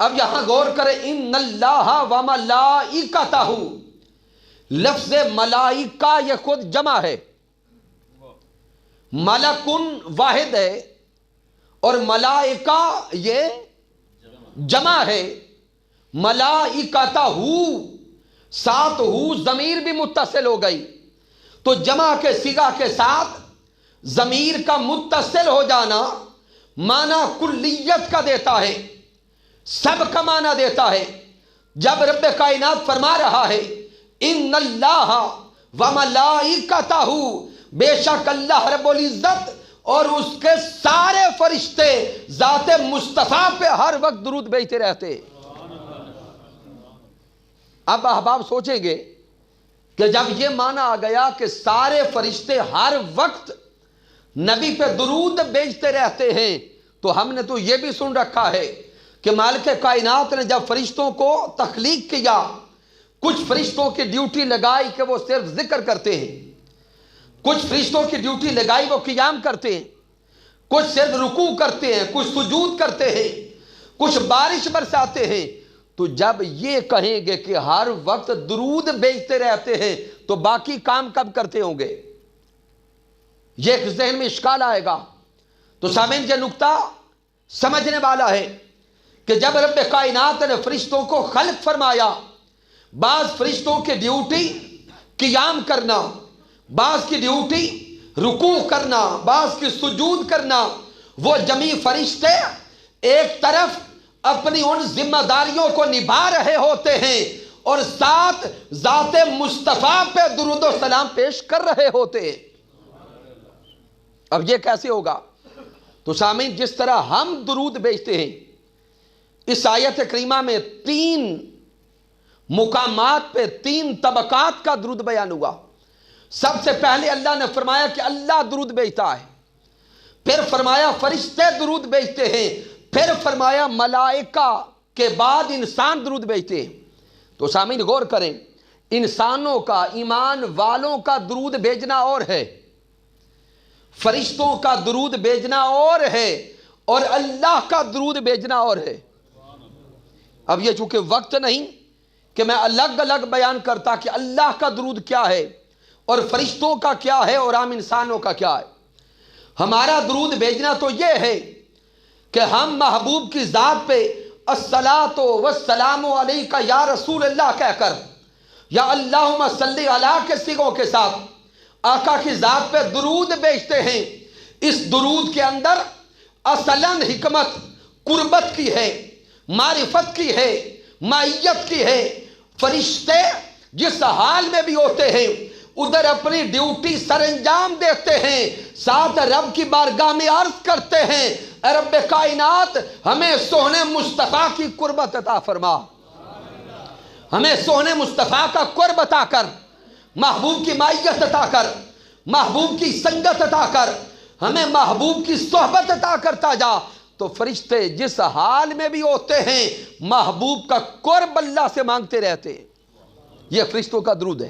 اب یہاں غور کریں، ان اللہ و ملائکتہ، لفظ ملائکہ یہ خود جمع ہے، ملکن واحد ہے اور ملائکہ یہ جمع ہے، ملائکتہ ساتھ ضمیر بھی متصل ہو گئی، تو جمع کے صیغہ کے ساتھ ضمیر کا متصل ہو جانا معنی کلیت کا دیتا ہے، سب کا معنی دیتا ہے۔ جب رب کائنات فرما رہا ہے ان اللہ و ملائکتہ، بے شک اللہ رب العزت اور اس کے سارے فرشتے ذات مصطفیٰ پہ ہر وقت درود بھیجتے رہتے۔ اب احباب سوچیں گے کہ جب یہ معنی آ گیا کہ سارے فرشتے ہر وقت نبی پہ درود بھیجتے رہتے ہیں، تو ہم نے تو یہ بھی سن رکھا ہے کہ مالک کائنات نے جب فرشتوں کو تخلیق کیا، کچھ فرشتوں کی ڈیوٹی لگائی کہ وہ صرف ذکر کرتے ہیں، کچھ فرشتوں کی ڈیوٹی لگائی وہ قیام کرتے ہیں، کچھ صرف رکوع کرتے ہیں، کچھ سجود کرتے ہیں، کچھ بارش برساتے ہیں۔ تو جب یہ کہیں گے کہ ہر وقت درود بھیجتے رہتے ہیں تو باقی کام کب کرتے ہوں گے؟ یہ ایک ذہن میں اشکال آئے گا۔ تو سامعین یہ نکتہ سمجھنے والا ہے کہ جب رب کائنات نے فرشتوں کو خلق فرمایا، بعض فرشتوں کی ڈیوٹی قیام کرنا، بعض کی ڈیوٹی رکوع کرنا، بعض کی سجود کرنا، وہ جمیع فرشتے ایک طرف اپنی ان ذمہ داریوں کو نبھا رہے ہوتے ہیں اور ساتھ ذات مصطفیٰ پہ درود و سلام پیش کر رہے ہوتے ہیں۔ اب یہ کیسے ہوگا؟ تو سامعین جس طرح ہم درود بھیجتے ہیں، اس آیت کریمہ میں 3 مقامات پہ 3 طبقات کا درود بیان ہوا۔ سب سے پہلے اللہ نے فرمایا کہ اللہ درود بھیجتا ہے، پھر فرمایا فرشتے درود بھیجتے ہیں، پھر فرمایا ملائکہ کے بعد انسان درود بھیجتے ہیں۔ تو سامعین غور کریں، انسانوں کا، ایمان والوں کا درود بھیجنا اور ہے، فرشتوں کا درود بھیجنا اور ہے، اور اللہ کا درود بھیجنا اور ہے۔ اب یہ چونکہ وقت نہیں کہ میں الگ الگ بیان کرتا کہ اللہ کا درود کیا ہے اور فرشتوں کا کیا ہے اور عام انسانوں کا کیا ہے۔ ہمارا درود بھیجنا تو یہ ہے کہ ہم محبوب کی ذات پہ الصلاۃ والسلام علیکہ یا رسول اللہ کہہ کر، یا اللہم صلی علی کے صیغوں کے ساتھ آقا کی ذات پہ درود بھیجتے ہیں۔ اس درود کے اندر اصلاً حکمت قربت کی ہے، معرفت کی ہے، معیت کی ہے۔ فرشتے جس حال میں بھی ہوتے ہیں ادھر اپنی ڈیوٹی سر انجام دیتے ہیں، ساتھ رب کی بارگاہ میں عرض کرتے ہیں اے رب کائنات ہمیں سونے مصطفیٰ کی قربت عطا فرما، ہمیں سونے مصطفیٰ کا قرب عطا کر، محبوب کی معیت عطا کر، محبوب کی سنگت عطا کر، ہمیں محبوب کی صحبت عطا کرتا جا۔ تو فرشتے جس حال میں بھی ہوتے ہیں محبوب کا قرب اللہ سے مانگتے رہتے ہیں۔ یہ فرشتوں کا درود ہے۔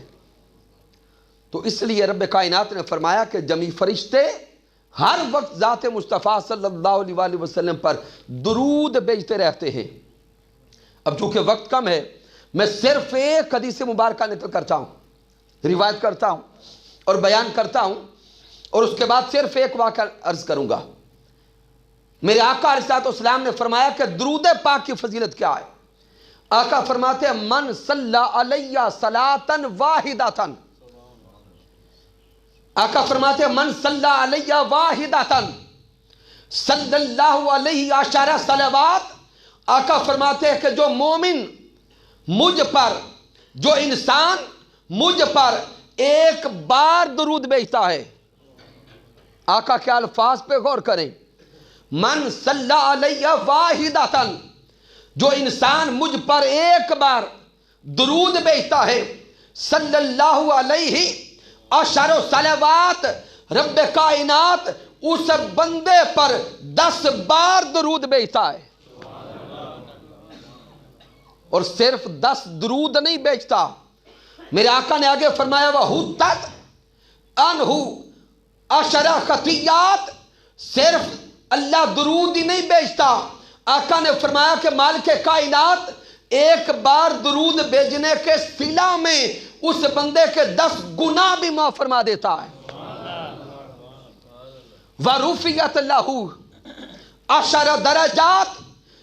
تو اس لیے رب کائنات نے فرمایا کہ جمیع فرشتے ہر وقت ذات مصطفیٰ صلی اللہ علیہ وآلہ وسلم پر درود بھیجتے رہتے ہیں۔ اب چونکہ وقت کم ہے میں صرف ایک حدیث مبارکہ نقل کرتا ہوں، روایت کرتا ہوں اور بیان کرتا ہوں، اور اس کے بعد صرف ایک واقعہ عرض کروں گا۔ میرے آقا علیہ الصلوۃ والسلام نے فرمایا کہ درود پاک کی فضیلت کیا ہے۔ آقا فرماتے ہیں من صلی علیہ صلاۃ واحدۃ، آقا فرماتے ہیں من صلی علیہ واحدۃ صلی اللہ علیہ عشر صلوات۔ آقا فرماتے ہیں کہ جو مومن مجھ پر، جو انسان مجھ پر ایک بار درود بھیجتا ہے، آقا کے الفاظ پہ غور کریں، من صلی علیہ واحدۃ، جو انسان مجھ پر ایک بار درود بھیجتا ہے، صلی اللہ علیہ عشر صلوات، رب کائنات اس بندے پر 10 بار درود بھیجتا ہے۔ اور صرف 10 درود نہیں بھیجتا، میرے آقا نے آگے فرمایا وَحُطَّتْ عَنْهُ 10 خطیات۔ صرف اللہ درود ہی نہیں بھیجتا، آقا نے فرمایا کہ مالک کائنات ایک بار درود بھیجنے کے صلہ میں اس بندے کے 10 گناہ بھی معاف فرما دیتا ہے. وَرُفِعَتْ لَهُ 10 درجات.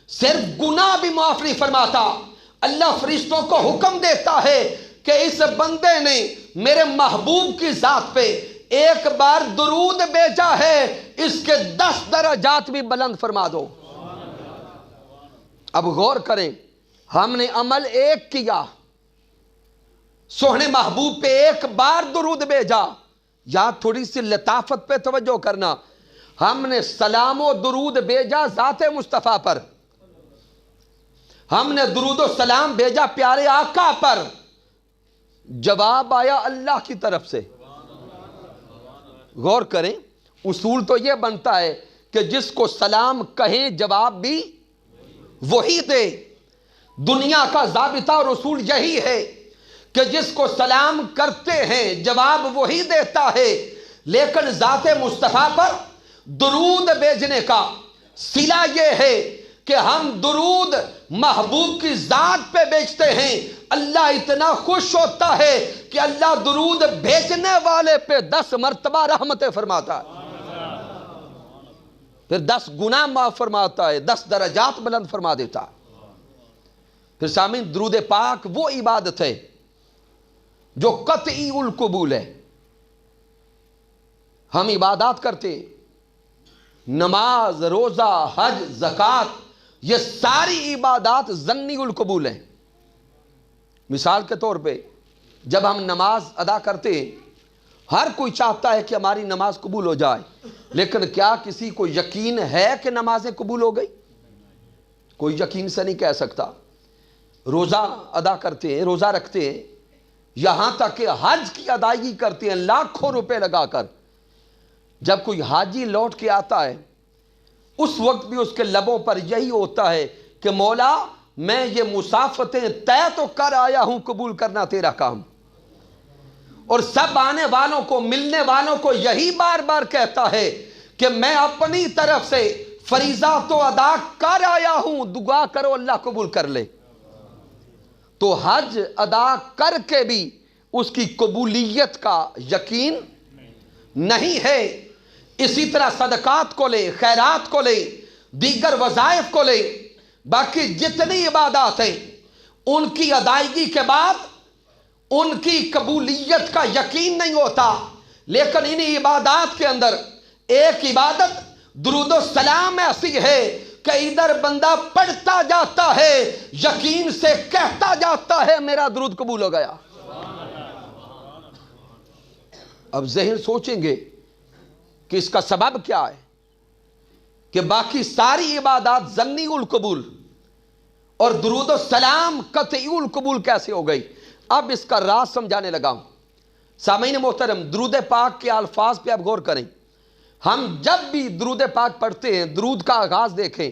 صرف گناہ بھی معاف نہیں فرماتا، اللہ فرشتوں کو حکم دیتا ہے کہ اس بندے نے میرے محبوب کی ذات پہ ایک بار درود بھیجا ہے، اس کے 10 درجات بھی بلند فرما دو. اب غور کریں، ہم نے عمل ایک کیا، سوہنے محبوب پہ ایک بار درود بھیجا. یہاں تھوڑی سی لطافت پہ توجہ کرنا، ہم نے سلام و درود بھیجا ذات مصطفیٰ پر، ہم نے درود و سلام بھیجا پیارے آقا پر، جواب آیا اللہ کی طرف سے. غور کریں، اصول تو یہ بنتا ہے کہ جس کو سلام کہیں جواب بھی وہی دے. دنیا کا ضابطہ اور اصول یہی ہے کہ جس کو سلام کرتے ہیں جواب وہی دیتا ہے، لیکن ذات مصطفیٰ پر درود بھیجنے کا صلہ یہ ہے کہ ہم درود محبوب کی ذات پہ بیچتے ہیں. اللہ اتنا خوش ہوتا ہے کہ اللہ درود بھیجنے والے پہ 10 مرتبہ رحمتیں فرماتا ہے، پھر 10 گناہ معاف فرماتا ہے، 10 درجات بلند فرما دیتا ہے. پھر سامعین، درود پاک وہ عبادت ہے جو قطعی القبول ہے. ہم عبادات کرتے ہیں، نماز، روزہ، حج، زکوٰۃ، یہ ساری عبادات ظنی القبول ہیں. مثال کے طور پہ جب ہم نماز ادا کرتے ہیں، ہر کوئی چاہتا ہے کہ ہماری نماز قبول ہو جائے، لیکن کیا کسی کو یقین ہے کہ نمازیں قبول ہو گئی؟ کوئی یقین سے نہیں کہہ سکتا. روزہ ادا کرتے ہیں، روزہ رکھتے ہیں، یہاں تک کہ حج کی ادائیگی کرتے ہیں لاکھوں روپے لگا کر. جب کوئی حاجی لوٹ کے آتا ہے، اس وقت بھی اس کے لبوں پر یہی ہوتا ہے کہ مولا میں یہ مسافتیں طے تو کر آیا ہوں، قبول کرنا تیرا کام. اور سب آنے والوں کو، ملنے والوں کو یہی بار بار کہتا ہے کہ میں اپنی طرف سے فریضہ تو ادا کر آیا ہوں، دعا کرو اللہ قبول کر لے. تو حج ادا کر کے بھی اس کی قبولیت کا یقین نہیں ہے. اسی طرح صدقات کو لے، خیرات کو لے، دیگر وظائف کو لے، باقی جتنی عبادات ہیں ان کی ادائیگی کے بعد ان کی قبولیت کا یقین نہیں ہوتا. لیکن ان عبادات کے اندر ایک عبادت درود و سلام ایسی ہے کہ ادھر بندہ پڑھتا جاتا ہے، یقین سے کہتا جاتا ہے میرا درود قبول ہو گیا. اب ذہن سوچیں گے کہ اس کا سبب کیا ہے کہ باقی ساری عبادات ظنی القبول اور درود و سلام قطعی القبول کیسے ہو گئی؟ اب اس کا راز سمجھانے لگا ہوں. سامعین محترم، درود پاک کے الفاظ پہ اب غور کریں. ہم جب بھی درود پاک پڑھتے ہیں، درود کا آغاز دیکھیں،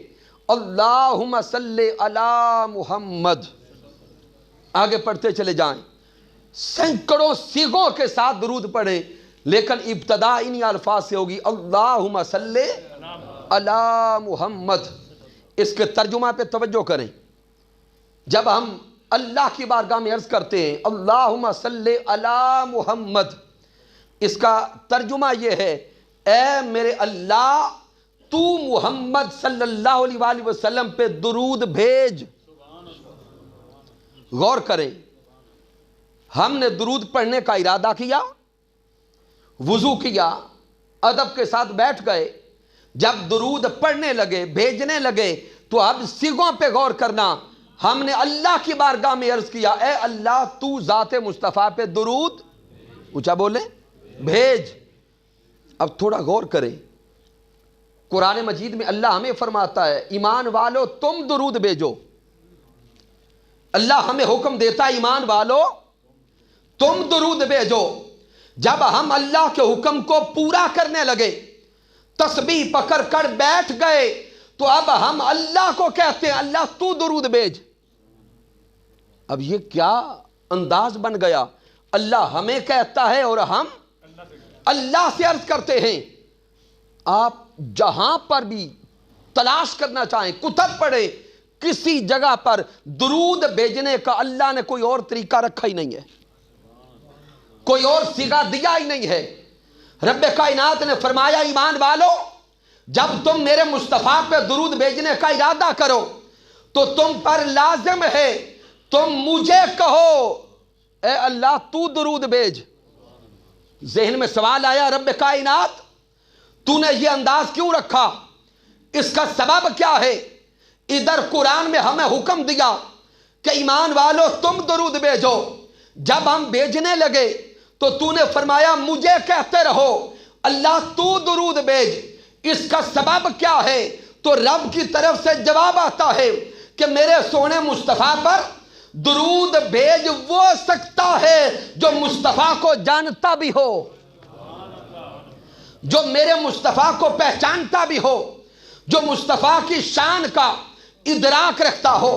اللہم صلی علی محمد، آگے پڑھتے چلے جائیں. سینکڑوں صیغوں کے ساتھ درود پڑھیں، لیکن ابتدا انہی الفاظ سے ہوگی، اللہم صلی علی محمد. اس کے ترجمہ پہ توجہ کریں. جب ہم اللہ کی بارگاہ میں عرض کرتے ہیں اللہم صلی علی محمد، اس کا ترجمہ یہ ہے، اے میرے اللہ تو محمد صلی اللہ علیہ وآلہ وسلم پہ درود بھیج. غور کریں، ہم نے درود پڑھنے کا ارادہ کیا، وضو کیا، ادب کے ساتھ بیٹھ گئے، جب درود پڑھنے لگے، بھیجنے لگے، تو اب صیغوں پہ غور کرنا. ہم نے اللہ کی بارگاہ میں عرض کیا، اے اللہ تو ذات مصطفیٰ پہ درود، اونچا بولیں، بھیج. اب تھوڑا غور کریں، قرآن مجید میں اللہ ہمیں فرماتا ہے ایمان والو تم درود بھیجو. اللہ ہمیں حکم دیتا ہے ایمان والو تم درود بھیجو. جب ہم اللہ کے حکم کو پورا کرنے لگے، تسبیح پکڑ کر بیٹھ گئے، تو اب ہم اللہ کو کہتے ہیں اللہ تو درود بھیج. اب یہ کیا انداز بن گیا؟ اللہ ہمیں کہتا ہے اور ہم اللہ سے عرض کرتے ہیں. آپ جہاں پر بھی تلاش کرنا چاہیں، کتب پڑھیں، کسی جگہ پر درود بھیجنے کا اللہ نے کوئی اور طریقہ رکھا ہی نہیں ہے، کوئی اور صیغہ دیا ہی نہیں ہے۔ رب کائنات نے فرمایا ایمان والو جب تم میرے مصطفیٰ پہ درود بھیجنے کا ارادہ کرو تو تم پر لازم ہے تم مجھے کہو اے اللہ تو درود بھیج۔ ذہن میں سوال آیا رب کائنات تو نے یہ انداز کیوں رکھا، اس کا سبب کیا ہے؟ ادھر قرآن میں ہمیں حکم دیا کہ ایمان والو تم درود بھیجو، جب ہم بھیجنے لگے تو نے فرمایا مجھے کہتے رہو اللہ تو درود بھیج، اس کا سبب کیا ہے؟ تو رب کی طرف سے جواب آتا ہے کہ میرے سونے مصطفیٰ پر درود بھیج وہ سکتا ہے جو مصطفیٰ کو جانتا بھی ہو، جو میرے مصطفیٰ کو پہچانتا بھی ہو، جو مصطفیٰ کی شان کا ادراک رکھتا ہو،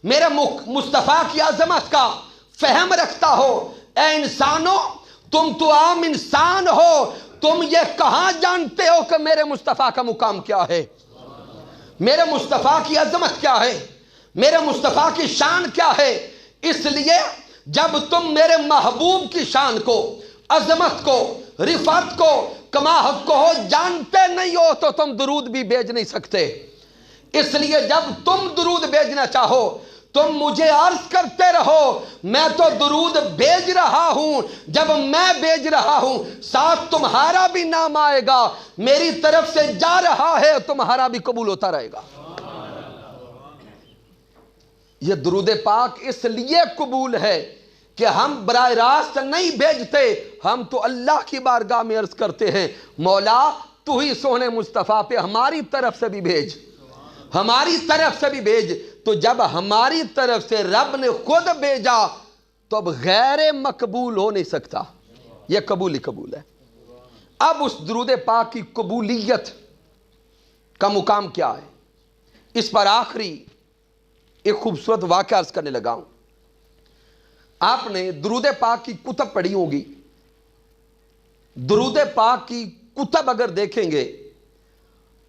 میرے مصطفیٰ کی عظمت کا فہم رکھتا ہو۔ اے انسانوں تم تو عام انسان ہو، تم یہ کہاں جانتے ہو کہ میرے مصطفیٰ کا مقام کیا ہے، میرے مصطفیٰ کی عظمت کیا ہے، میرے مصطفیٰ کی شان کیا ہے؟ اس لیے جب تم میرے محبوب کی شان کو، عظمت کو، رفعت کو، کما حق کو جانتے نہیں ہو تو تم درود بھی بھیج نہیں سکتے۔ اس لیے جب تم درود بھیجنا چاہو تم مجھے عرض کرتے رہو میں تو درود بھیج رہا ہوں، جب میں بھیج رہا ہوں ساتھ تمہارا بھی نام آئے گا، میری طرف سے جا رہا ہے تمہارا بھی قبول ہوتا رہے گا۔ یہ درود پاک اس لیے قبول ہے کہ ہم براہ راست نہیں بھیجتے، ہم تو اللہ کی بارگاہ میں عرض کرتے ہیں مولا تو ہی سونے مصطفیٰ پہ ہماری طرف سے بھی بھیج، ہماری طرف سے بھی بھیج۔ تو جب ہماری طرف سے رب نے خود بھیجا تو اب غیر مقبول ہو نہیں سکتا، یہ قبول ہی قبول ہے۔ اب اس درود پاک کی قبولیت کا مقام کیا ہے، اس پر آخری ایک خوبصورت واقعہ عرض کرنے لگا ہوں۔ آپ نے درود پاک کی کتب پڑھی ہوگی، درود پاک کی کتب اگر دیکھیں گے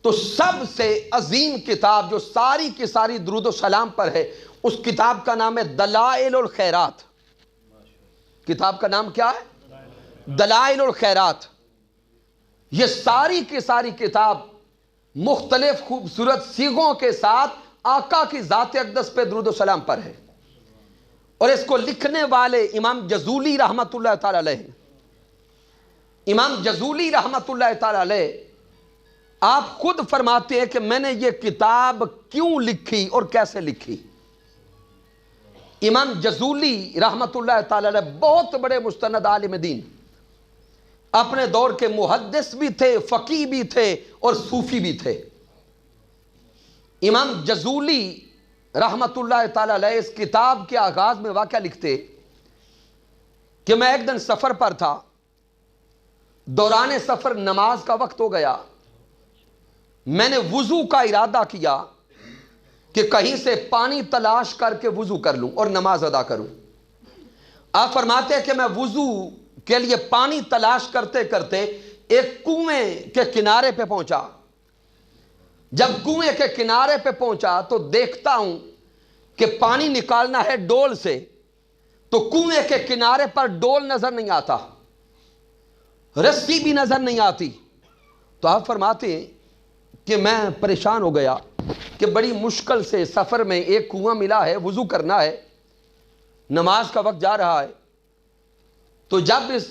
تو سب سے عظیم کتاب جو ساری کی ساری درود و سلام پر ہے اس کتاب کا نام ہے دلائل الخیرات۔ کتاب کا نام کیا ہے؟ دلائل الخیرات۔ یہ ساری کی ساری کتاب مختلف خوبصورت صیغوں کے ساتھ آقا کی ذات اقدس پہ درود و سلام پر ہے، اور اس کو لکھنے والے امام جزولی رحمت اللہ تعالی علیہ، امام جزولی رحمت اللہ تعالی علیہ آپ خود فرماتے ہیں کہ میں نے یہ کتاب کیوں لکھی اور کیسے لکھی۔ امام جزولی رحمت اللہ تعالی علیہ بہت بڑے مستند عالم دین، اپنے دور کے محدث بھی تھے، فقیہ بھی تھے اور صوفی بھی تھے۔ امام جزولی رحمت اللہ تعالی علیہ اس کتاب کے آغاز میں واقعہ لکھتے کہ میں ایک دن سفر پر تھا، دوران سفر نماز کا وقت ہو گیا، میں نے وضو کا ارادہ کیا کہ کہیں سے پانی تلاش کر کے وضو کر لوں اور نماز ادا کروں۔ آپ فرماتے ہیں کہ میں وضو کے لیے پانی تلاش کرتے کرتے ایک کنویں کے کنارے پہ پہنچا۔ جب کنویں کے کنارے پہ پہنچا تو دیکھتا ہوں کہ پانی نکالنا ہے ڈول سے، تو کنویں کے کنارے پر ڈول نظر نہیں آتا، رسی بھی نظر نہیں آتی۔ تو آپ فرماتے ہیں کہ میں پریشان ہو گیا کہ بڑی مشکل سے سفر میں ایک کنواں ملا ہے، وضو کرنا ہے، نماز کا وقت جا رہا ہے، تو جب اس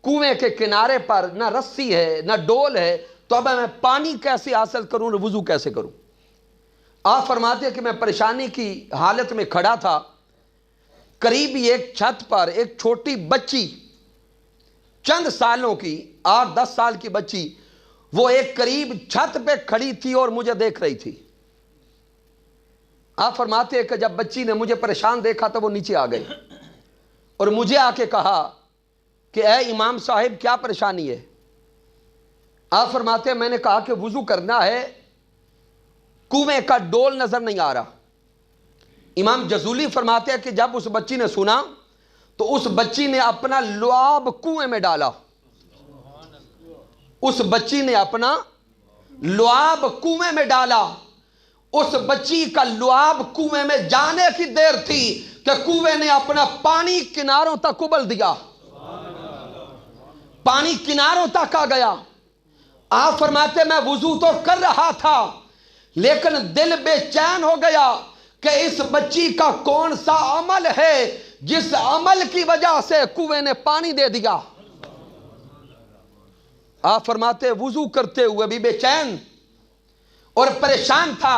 کنویں کے کنارے پر نہ رسی ہے نہ ڈول ہے تو اب میں پانی کیسے حاصل کروں اور وضو کیسے کروں؟ آپ فرماتے ہیں کہ میں پریشانی کی حالت میں کھڑا تھا، قریب ہی ایک چھت پر ایک چھوٹی بچی، چند سالوں کی، 8-10 سال کی بچی، وہ ایک قریب چھت پہ کھڑی تھی اور مجھے دیکھ رہی تھی۔ آپ فرماتے ہیں کہ جب بچی نے مجھے پریشان دیکھا تو وہ نیچے آ گئی اور مجھے آ کے کہا کہ اے امام صاحب کیا پریشانی ہے؟ آپ فرماتے ہیں میں نے کہا کہ وضو کرنا ہے، کنویں کا ڈول نظر نہیں آ رہا۔ امام جزولی فرماتے ہیں کہ جب اس بچی نے سنا تو اس بچی نے اپنا لعاب کنویں میں ڈالا، اس بچی نے اپنا لعاب کنویں میں ڈالا اس بچی کا لعاب کنویں میں جانے کی دیر تھی کہ کنویں نے اپنا پانی کناروں تک ابل دیا، پانی کناروں تک آ گیا۔ آپ فرماتے میں وضو تو کر رہا تھا لیکن دل بے چین ہو گیا کہ اس بچی کا کون سا عمل ہے جس عمل کی وجہ سے کنویں نے پانی دے دیا۔ آپ فرماتے وضو کرتے ہوئے بھی بے چین اور پریشان تھا۔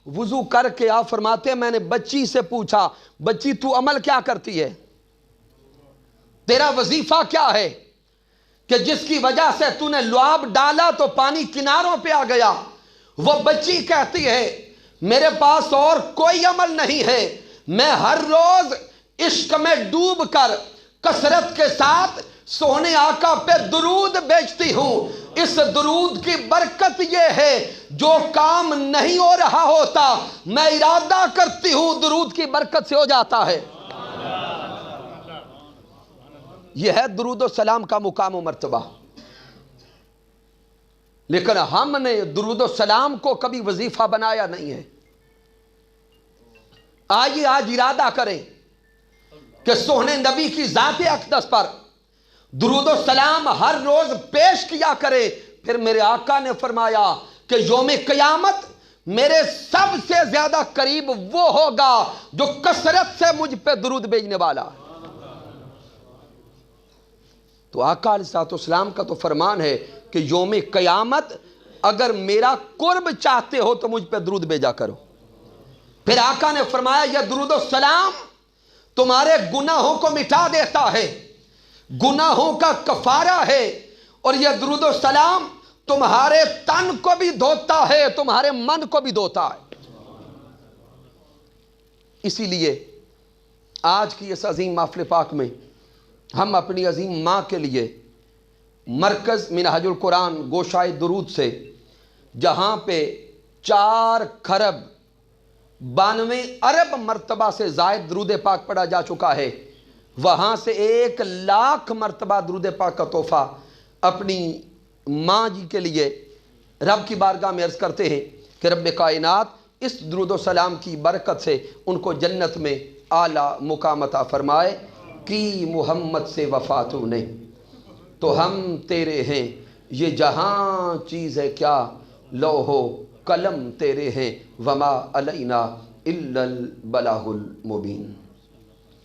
وضو کر کے آپ فرماتے میں نے بچی سے پوچھا، بچی تو عمل کیا کرتی ہے، تیرا وظیفہ کیا ہے کہ جس کی وجہ سے تو نے لعاب ڈالا تو پانی کناروں پہ آ گیا؟ وہ بچی کہتی ہے میرے پاس اور کوئی عمل نہیں ہے، میں ہر روز عشق میں ڈوب کر کثرت کے ساتھ سونے آقا پہ درود بیچتی ہوں، اس درود کی برکت یہ ہے جو کام نہیں ہو رہا ہوتا میں ارادہ کرتی ہوں درود کی برکت سے ہو جاتا ہے۔ یہ ہے درود و سلام کا مقام و مرتبہ، لیکن ہم نے درود و سلام کو کبھی وظیفہ بنایا نہیں ہے۔ آئیے آج ارادہ کریں کہ سوہنے نبی کی ذات اقدس پر درود و سلام ہر روز پیش کیا کرے۔ پھر میرے آقا نے فرمایا کہ یوم قیامت میرے سب سے زیادہ قریب وہ ہوگا جو کثرت سے مجھ پہ درود بھیجنے والا۔ تو آقا علیہ السلام کا تو فرمان ہے کہ یوم قیامت اگر میرا قرب چاہتے ہو تو مجھ پہ درود بھیجا کرو۔ پھر آقا نے فرمایا یہ درود و سلام تمہارے گناہوں کو مٹا دیتا ہے، گناہوں کا کفارہ ہے، اور یہ درود و سلام تمہارے تن کو بھی دھوتا ہے، تمہارے من کو بھی دھوتا ہے۔ اسی لیے آج کی اس عظیم محفل پاک میں ہم اپنی عظیم ماں کے لیے مرکز منہاج القرآن گوشائے درود سے، جہاں پہ 4 کھرب 92 ارب مرتبہ سے زائد درود پاک پڑھا جا چکا ہے، وہاں سے 1 لاکھ مرتبہ درود پاک کا تحفہ اپنی ماں جی کے لیے رب کی بارگاہ میں عرض کرتے ہیں کہ رب کائنات اس درود و سلام کی برکت سے ان کو جنت میں اعلیٰ مقام عطا فرمائے۔ کی محمد سے وفات نے تو ہم تیرے ہیں، یہ جہاں چیز ہے کیا لوح و قلم تیرے ہیں، وما علینا الا البلاغ المبین۔